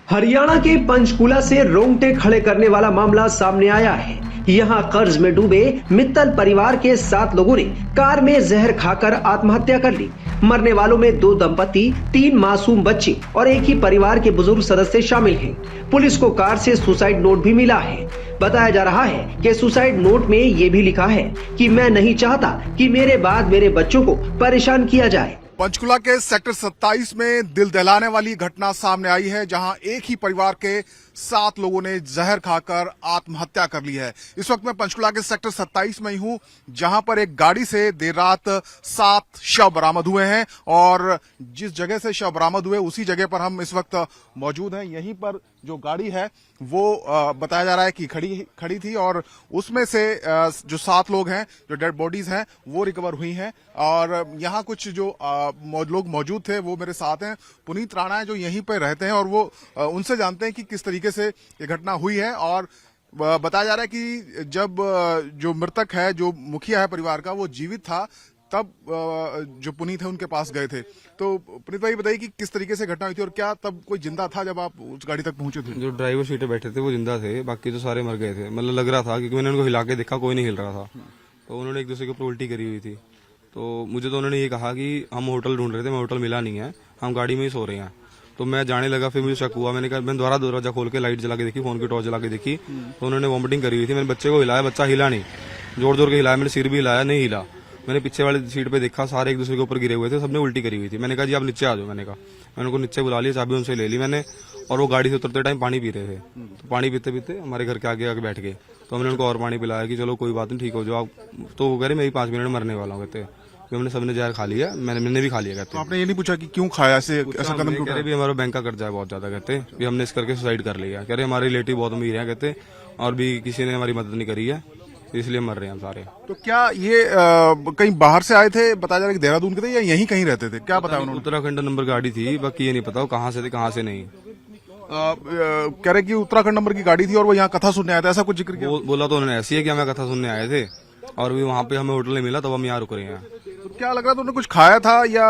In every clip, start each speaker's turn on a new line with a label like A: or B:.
A: हरियाणा के पंचकुला से रोंगटे खड़े करने वाला मामला सामने आया है। यहाँ कर्ज में डूबे मित्तल परिवार के 7 लोगों ने कार में जहर खाकर आत्महत्या कर ली। मरने वालों में 2 दंपति, 3 मासूम बच्चे और एक ही परिवार के बुजुर्ग सदस्य शामिल हैं। पुलिस को कार से सुसाइड नोट भी मिला है। बताया जा रहा है कि सुसाइड नोट में ये भी लिखा है कि मैं नहीं चाहता कि मेरे बाद मेरे बच्चों को परेशान किया जाए।
B: पंचकुला के सेक्टर 27 में दिल दहलाने वाली घटना सामने आई है, जहां एक ही परिवार के 7 लोगों ने जहर खाकर आत्महत्या कर ली है। इस वक्त मैं पंचकुला के सेक्टर 27 में ही हूं, जहां पर एक गाड़ी से देर रात 7 शव बरामद हुए हैं और जिस जगह से शव बरामद हुए उसी जगह पर हम इस वक्त मौजूद हैं। यहीं पर जो गाड़ी है वो बताया जा रहा है कि खड़ी थी और उसमें से जो 7 लोग हैं, जो डेड बॉडीज हैं, वो रिकवर हुई हैं। और यहाँ कुछ जो लोग मौजूद थे वो मेरे साथ हैं। पुनीत राणा है जो यहीं पर रहते हैं और वो उनसे जानते हैं कि किस तरीके से ये घटना हुई है। और बताया जा रहा है कि जब जो मृतक है, जो मुखिया है परिवार का, वो जीवित था, तब जो पुनीत है उनके पास गए थे। तो पुनीत भाई बताइए कि किस तरीके से घटना हुई थी और क्या तब कोई जिंदा था जब आप उस गाड़ी तक पहुंचे थे?
C: जो ड्राइवर सीट पे बैठे थे वो जिंदा थे, बाकी तो सारे मर गए थे। मतलब लग रहा था, क्योंकि मैंने उनको हिला के देखा, कोई नहीं हिल रहा था। तो उन्होंने एक दूसरे के ऊपर उल्टी करी हुई थी। तो मुझे तो उन्होंने ये कहा कि हम होटल ढूंढ रहे थे, मैं होटल मिला नहीं है, हम गाड़ी में ही सो रहे हैं। तो मैं जाने लगा, फिर मुझे शक हुआ। मैंने कहा, मैंने दोबारा दरवाजा खोल के लाइट जला के देखी, फोन की टॉर्च जला के देखी, तो उन्होंने वॉमिटिंग करी हुई थी। मैंने बच्चे को हिलाया, बच्चा हिला नहीं, जोर जोर के हिलाया, मैंने सिर भी हिलाया, नहीं हिला। मैंने पीछे वाली सीट पे देखा, सारे एक दूसरे के ऊपर गिरे हुए थे, सबने उल्टी करी हुई थी। मैंने कहा जी आप नीचे आ जाओ। मैंने उनको नीचे बुला लिया, चाबी उनसे ले ली मैंने, और वो गाड़ी से उतरते टाइम पानी पी रहे थे। तो पानी पीते पीते हमारे घर के आगे बैठ गए। तो हमने उनको और पानी पिलाया कि चलो कोई बात नहीं, ठीक हो जाओ आप। तो वो कह रहे मैं 5 मिनट में मरने वाला हूँ कहते। हमने सबने जहर खा लिया, मैंने भी खा लिया कहते।
B: तो आपने ये नहीं पूछा कि क्यों खाया, ऐसा कदम क्यों?
C: कह रहे भी हमारा बैंक का कर्जा है बहुत ज्यादा कहते, भी हमने इस करके सुसाइड कर लिया। कह रहे हमारे रिलेटिव बहुत अमीर है कहते, और भी किसी ने हमारी मदद नहीं करी है, इसलिए मर रहे हैं हम सारे।
B: तो क्या ये कहीं बाहर से आए थे, बताया जा रहा है कि देहरादून के थे, या यहीं कहीं रहते थे? क्या बताया उन्होंने?
C: उत्तराखंड नंबर गाड़ी थी, बाकी ये नहीं पता वो कहाँ से थे कहाँ से नहीं।
B: कह रहे कि उत्तराखंड नंबर की गाड़ी थी और वो यहाँ कथा सुनने आया था, ऐसा कुछ जिक्र किया?
C: बोला तो उन्होंने ऐसी है कि हमें कथा सुनने आए थे और भी वहाँ पे हमें होटल नहीं मिला, तब हम यहाँ रुक रहे हैं।
B: तो क्या लग रहा था, उन्होंने कुछ खाया था या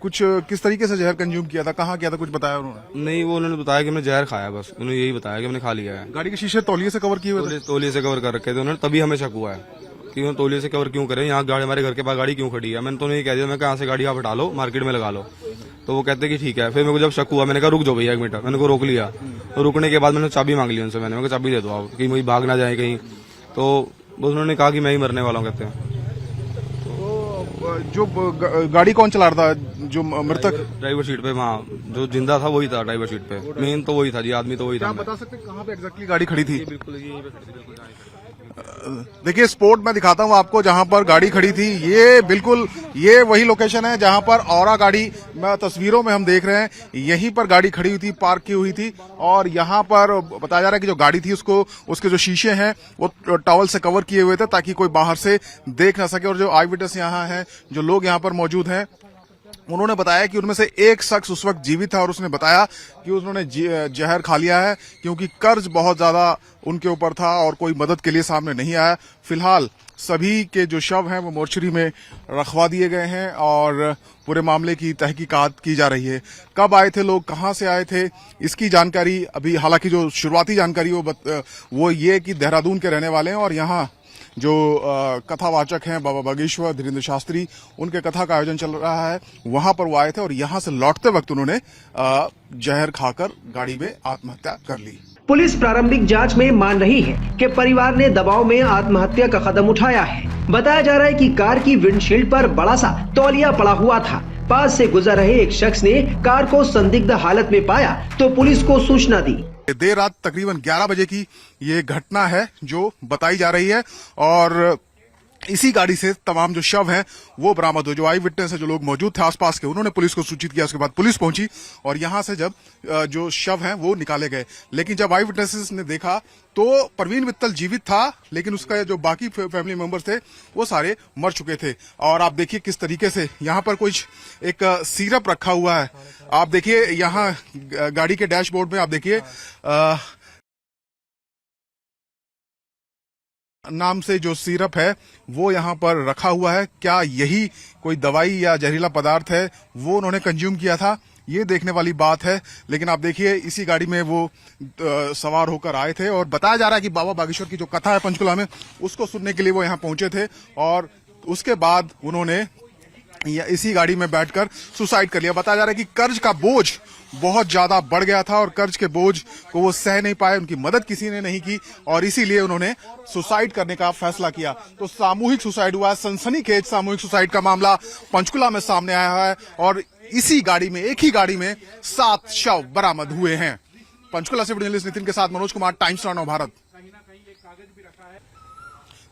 B: कुछ किस तरीके से जहर कंज्यूम किया था, कहाँ किया था, कुछ बताया उन्होंने?
C: नहीं, वो उन्होंने बताया कि हमने जहर खाया, बस उन्होंने यही बताया कि हमने खा लिया है।
B: गाड़ी के शीशे तौलिए से कवर किए हुए थे?
C: तौलिए से कवर कर रखे थे उन्होंने, तभी हमें शक हुआ है कि उन्होंने तौलिए से कवर क्यों करें, यहाँ गाड़ी हमारे घर के पास गाड़ी क्यों खड़ी है। मैंने तो नहीं कह दिया, मैं कहा यहाँ से गाड़ी आप हटा लो, मार्केट में लगा लो। तो वो कहते कि ठीक है। फिर मेरे को जब शक हुआ, मैंने कहा रुक जाओ भैया 1 मिनट, मैंने को रोक लिया। तो रुकने के बाद मैंने चाबी मांग ली उनसे, मैंने कहा चाबी दे दो आप, कि मुझे भाग ना जाए कहीं। तो उन्होंने कहा कि मैं ही मरने वाला हूँ कहते हैं।
B: जो गाड़ी कौन चला रहा था, जो मृतक?
C: ड्राइवर सीट पे, वहाँ जो जिंदा था वही था ड्राइवर सीट पे, मेन तो वही था जी, आदमी तो वही था।
B: आप बता सकते हैं कहाँ पे एग्जैक्टली गाड़ी खड़ी थी?
C: बिल्कुल यहीं पे खड़ी थी, बिल्कुल।
B: देखिए स्पॉट मैं दिखाता हूं आपको जहां पर गाड़ी खड़ी थी। ये बिल्कुल ये वही लोकेशन है जहां पर औरा गाड़ी मैं तस्वीरों में हम देख रहे हैं, यहीं पर गाड़ी खड़ी हुई थी, पार्क की हुई थी। और यहां पर बताया जा रहा है कि जो गाड़ी थी उसको, उसके जो शीशे हैं वो टॉवल से कवर किए हुए थे ताकि कोई बाहर से देख ना सके। और जो आई विटनेस यहाँ है, जो लोग यहाँ पर मौजूद हैं, उन्होंने बताया कि उनमें से एक शख्स उस वक्त जीवित था और उसने बताया कि उन्होंने जहर खा लिया है क्योंकि कर्ज बहुत ज्यादा उनके ऊपर था और कोई मदद के लिए सामने नहीं आया। फिलहाल सभी के जो शव हैं वो मोर्चरी में रखवा दिए गए हैं और पूरे मामले की तहकीकात की जा रही है। कब आए थे लोग, कहां से आए थे, इसकी जानकारी अभी, हालांकि जो शुरुआती जानकारी वो ये कि देहरादून के रहने वाले हैं और यहाँ जो कथावाचक हैं बाबा बागेश्वर धीरेन्द्र शास्त्री, उनके कथा का आयोजन चल रहा है, वहां पर वो आए थे और यहां से लौटते वक्त उन्होंने जहर खाकर गाड़ी में आत्महत्या कर ली।
A: पुलिस प्रारंभिक जांच में मान रही है कि परिवार ने दबाव में आत्महत्या का कदम उठाया है। बताया जा रहा है कि कार की विंडशील्ड पर बड़ा सा तौलिया पड़ा हुआ था। पास से गुजर रहे एक शख्स ने कार को संदिग्ध हालत में पाया तो पुलिस को सूचना दी।
B: देर रात तकरीबन 11 बजे की ये घटना है जो बताई जा रही है और इसी गाड़ी से तमाम जो शव हैं वो बरामद हुए। जो आई विटनेस है, जो लोग मौजूद थे आसपास के, उन्होंने पुलिस को सूचित किया। उसके बाद पुलिस पहुंची और यहां से जब जो शव हैं वो निकाले गए, लेकिन जब आई विटनेसेस ने देखा तो परवीन मित्तल जीवित था, लेकिन उसका जो बाकी फैमिली मेंबर्स थे वो सारे मर चुके थे। और आप देखिए किस तरीके से यहाँ पर कुछ एक सिरप रखा हुआ है। आप देखिए यहाँ गाड़ी के डैशबोर्ड में आप देखिए नाम से जो सिरप है वो यहाँ पर रखा हुआ है। क्या यही कोई दवाई या जहरीला पदार्थ है वो उन्होंने कंज्यूम किया था, ये देखने वाली बात है। लेकिन आप देखिए इसी गाड़ी में वो सवार होकर आए थे और बताया जा रहा है कि बाबा बागेश्वर की जो कथा है पंचकुला में उसको सुनने के लिए वो यहाँ पहुंचे थे और उसके बाद उन्होंने इसी गाड़ी में बैठकर सुसाइड कर लिया। बताया जा रहा है कि कर्ज का बोझ बहुत ज्यादा बढ़ गया था और कर्ज के बोझ को वो सह नहीं पाए, उनकी मदद किसी ने नहीं की और इसीलिए उन्होंने सुसाइड करने का फैसला किया। तो सामूहिक सुसाइड हुआ, सनसनीखेज सामूहिक सुसाइड का मामला पंचकुला में सामने आया है और इसी गाड़ी में, एक ही गाड़ी में 7 शव बरामद हुए हैं। पंचकुला से जर्नलिस्ट नितिन के साथ मनोज कुमार, टाइम्स नौ भारत।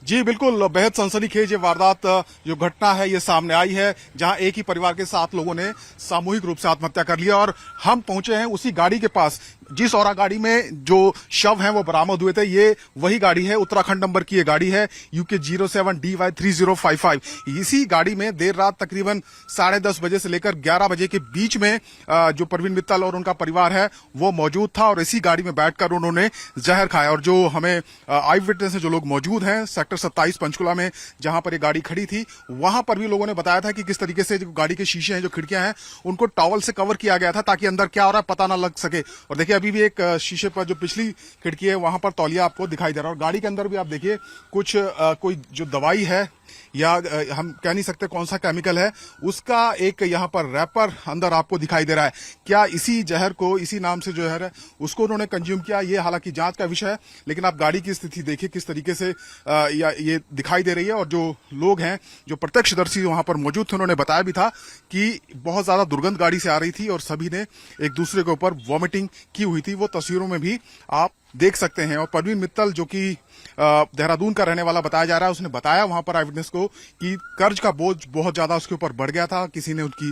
B: जी बिल्कुल, बेहद सनसनीखेज ये वारदात जो घटना है ये सामने आई है जहां एक ही परिवार के 7 लोगों ने सामूहिक रूप से आत्महत्या कर लिया और हम पहुंचे हैं उसी गाड़ी के पास जिस और गाड़ी में जो शव हैं वो बरामद हुए थे। ये वही गाड़ी है, उत्तराखंड नंबर की ये गाड़ी है UK 07DY3055। इसी गाड़ी में देर रात तकरीबन 10:30 बजे से लेकर 11 बजे के बीच में जो परवीन मित्तल और उनका परिवार है वो मौजूद था और इसी गाड़ी में बैठकर उन्होंने जहर खाया। और जो हमें आई विटनेस जो लोग मौजूद हैं सेक्टर 27 पंचकुला में जहां पर ये गाड़ी खड़ी थी, वहां पर भी लोगों ने बताया था कि किस तरीके से जो गाड़ी के शीशे हैं, जो खिड़कियां हैं, उनको टॉवल से कवर किया गया था ताकि अंदर क्या हो रहा है पता ना लग सके। और देखिए अभी भी एक शीशे पर जो पिछली खिड़की है वहां पर तौलिया आपको दिखाई दे रहा है और गाड़ी के अंदर भी आप देखिए कुछ कोई जो दवाई है या हम कह नहीं सकते कौन सा केमिकल है, उसका एक यहाँ पर रैपर अंदर आपको दिखाई दे रहा है। क्या इसी जहर को, इसी नाम से जो जहर है उसको उन्होंने कंज्यूम किया, ये हालांकि जांच का विषय है। लेकिन आप गाड़ी की स्थिति देखिए किस तरीके से ये दिखाई दे रही है। और जो लोग हैं, जो प्रत्यक्षदर्शी वहां पर मौजूद थे, उन्होंने बताया भी था कि बहुत ज्यादा दुर्गंध गाड़ी से आ रही थी और सभी ने एक दूसरे के ऊपर वॉमिटिंग की हुई थी। वो तस्वीरों में भी आप देख सकते हैं। और परवीन मित्तल जो कि देहरादून का रहने वाला बताया जा रहा है, उसने बताया वहां पर आई विटनेस को कि कर्ज का बोझ बहुत ज्यादा उसके ऊपर बढ़ गया था, किसी ने उनकी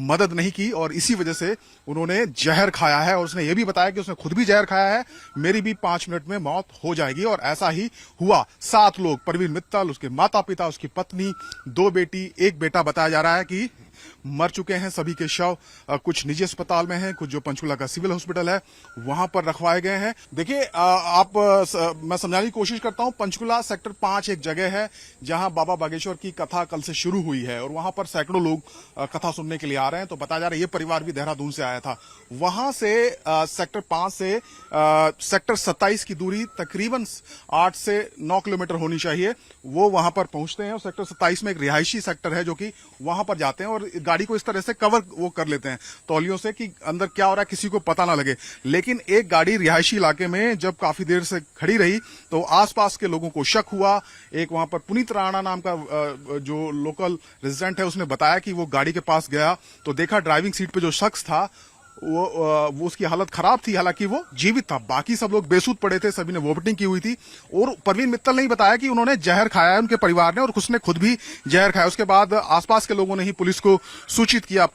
B: मदद नहीं की और इसी वजह से उन्होंने जहर खाया है। और उसने ये भी बताया कि उसने खुद भी जहर खाया है, मेरी भी 5 मिनट में मौत हो जाएगी। और ऐसा ही हुआ। 7 लोग, परवीन मित्तल, उसके माता पिता, उसकी पत्नी, 2 बेटी, 1 बेटा, बताया जा रहा है कि मर चुके हैं। सभी के शव कुछ निजी अस्पताल में हैं, कुछ जो पंचकुला का सिविल हॉस्पिटल है वहां पर रखवाए गए हैं। देखिए मैं समझाने की कोशिश करता हूं, पंचकुला सेक्टर 5 एक जगह है जहां बाबा बागेश्वर की कथा कल से शुरू हुई है और वहां पर सैकड़ों लोग कथा सुनने के लिए आ रहे हैं। तो बताया जा रहा है ये परिवार भी देहरादून से आया था। वहां से सेक्टर 5 से सेक्टर 27 की दूरी तकरीबन 8 से 9 किलोमीटर होनी चाहिए। वो वहां पर पहुंचते हैं और सेक्टर 27 में एक रिहायशी सेक्टर है जो कि वहां पर जाते हैं और गाड़ी को इस तरह से कवर वो कर लेते हैं तौलियों से कि अंदर क्या हो रहा है किसी को पता ना लगे। लेकिन एक गाड़ी रिहायशी इलाके में जब काफी देर से खड़ी रही तो आसपास के लोगों को शक हुआ। एक वहां पर पुनीत राणा नाम का जो लोकल रेजिडेंट है, उसने बताया कि वो गाड़ी के पास गया तो देखा ड्राइविंग सीट पे जो शख्स था वो उसकी हालत खराब थी, हालांकि वो जीवित था। बाकी सब लोग बेसुध पड़े थे, सभी ने वोमिटिंग की हुई थी। और परवीन मित्तल ने ही बताया कि उन्होंने जहर खाया है, उनके परिवार ने, और उसने खुद भी जहर खाया। उसके बाद आसपास के लोगों ने ही पुलिस को सूचित किया।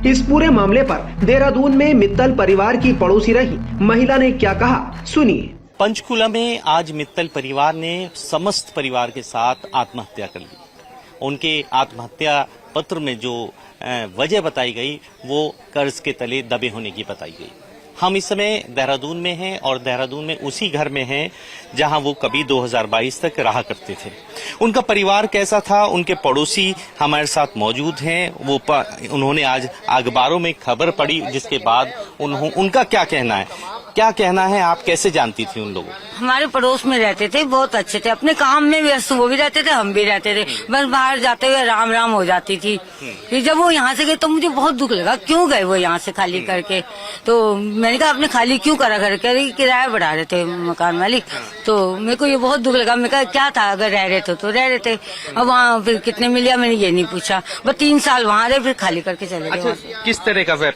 A: इस पूरे मामले पर देहरादून में मित्तल परिवार की पड़ोसी रही महिला ने क्या कहा, सुनिए।
D: पंचकुला में आज मित्तल परिवार ने समस्त परिवार के साथ आत्महत्या कर ली। उनके आत्महत्या पत्र में जो वजह बताई गई वो कर्ज के तले दबे होने की बताई गई। हम इस समय देहरादून में हैं और देहरादून में उसी घर में हैं जहां वो कभी 2022 तक रहा करते थे। उनका परिवार कैसा था, उनके पड़ोसी हमारे साथ मौजूद हैं। उन्होंने आज अखबारों में खबर पढ़ी जिसके बाद उनका क्या कहना है, आप कैसे जानती थी उन लोगों को?
E: हमारे पड़ोस में रहते थे, बहुत अच्छे थे, अपने काम में व्यस्त, वो भी रहते थे, हम भी रहते थे। बस बाहर जाते हुए राम राम हो जाती थी। फिर जब वो यहाँ से गए तो मुझे बहुत दुख लगा, क्यों गए वो यहाँ से खाली करके। तो मैंने कहा आपने खाली क्यों करा करके, किराया बढ़ा रहे थे मकान मालिक। तो मेरे को ये बहुत दुख लगा। मैं कहा क्या था, अगर रह रहे थे तो रह रहे थे। अब वहाँ फिर कितने मिले मैंने ये नहीं पूछा, बस 3 साल वहाँ रहे, फिर खाली करके चले गए।
D: अच्छा, किस तरह का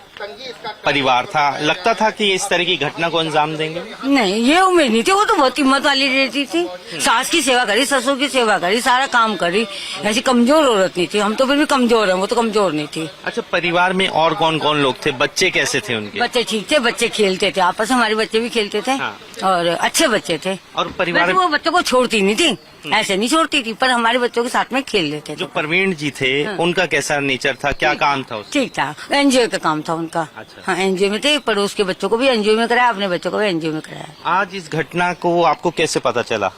D: परिवार था? लगता था कि इस तरह की घटना को अंजाम देंगे?
E: नहीं, ये उम्मीद नहीं थी। वो तो बहुत हिम्मत वाली रहती थी, सास की सेवा करी, ससुर की सेवा करी, सारा काम करी। ऐसी कमजोर औरत नहीं थी। हम तो फिर भी कमजोर हैं, वो तो कमजोर नहीं थी।
D: अच्छा, परिवार में और कौन कौन लोग थे? बच्चे कैसे थे उनके?
E: बच्चे ठीक थे, बच्चे खेलते थे आपस में, हमारे बच्चे भी खेलते थे।
D: हाँ।
E: और अच्छे बच्चे थे।
D: और परिवार
E: वो बच्चों को छोड़ती नहीं थी, ऐसे नहीं छोड़ती थी, पर हमारे बच्चों के साथ में खेल लेते थे।
D: जो परवीन जी थे उनका कैसा नेचर था, क्या काम था उसका?
E: ठीक था, एनजीओ का काम था उनका।
D: अच्छा।
E: हाँ, एनजीओ में थे, पड़ोस के बच्चों को भी एनजीओ में कराया, अपने बच्चों को भी एनजीओ में कराया।
D: आज इस घटना को आपको कैसे पता चला,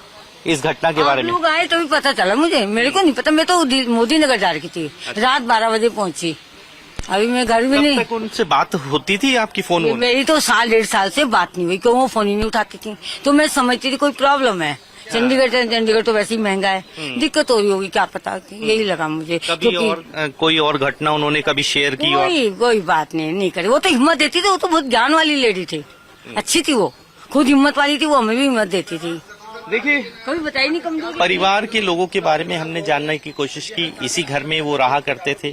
D: इस घटना के बारे में?
E: लोग आए तो भी पता चला मुझे, मेरे को नहीं पता। मैं तो मोदी नगर जा रही थी, रात 12 बजे पहुंची। अभी मैं घर भी
D: तब
E: नहीं।
D: तक उनसे बात होती थी आपकी फोन में?
E: मेरी तो 1.5 साल से बात नहीं हुई, क्यों वो फोन ही नहीं उठाती थी। तो मैं समझती थी कोई प्रॉब्लम है। चंडीगढ़ तो वैसे ही महंगा है, दिक्कत हो रही होगी, क्या पता, यही लगा मुझे।
D: कभी और कोई और घटना उन्होंने कभी शेयर की? और
E: कोई बात नहीं करी। वो तो हिम्मत देती थी, वो तो बहुत ज्ञान वाली लेडी थी, अच्छी थी, वो खुद हिम्मत वाली थी, वो हमें भी हिम्मत देती थी।
D: देखिए,
E: कभी बताई नहीं कमजोरी।
D: परिवार के लोगों के बारे में हमने जानने की कोशिश की। इसी घर में वो रहा करते थे।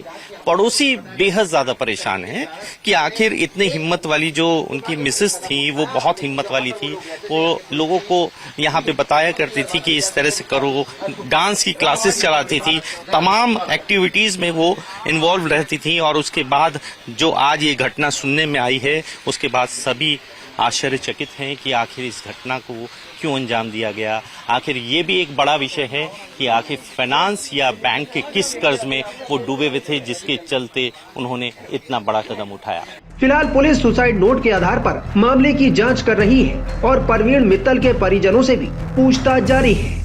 D: पड़ोसी बेहद ज्यादा परेशान हैं कि आखिर इतने हिम्मत वाली जो उनकी मिसेस थी, वो बहुत हिम्मत वाली थी। वो लोगों को यहाँ पे बताया करती थी कि इस तरह से करो, डांस की क्लासेस चलाती थी, तमाम एक्टिविटीज में वो इन्वॉल्व रहती थी। और उसके बाद जो आज ये घटना सुनने में आई है, उसके बाद सभी आश्चर्यचकित हैं कि आखिर इस घटना को क्यों अंजाम दिया गया। आखिर ये भी एक बड़ा विषय है कि आखिर फाइनेंस या बैंक के किस कर्ज में वो डूबे हुए थे, जिसके चलते उन्होंने इतना बड़ा कदम उठाया।
A: फिलहाल पुलिस सुसाइड नोट के आधार पर मामले की जांच कर रही है और परवीन मित्तल के परिजनों से भी पूछताछ जारी है।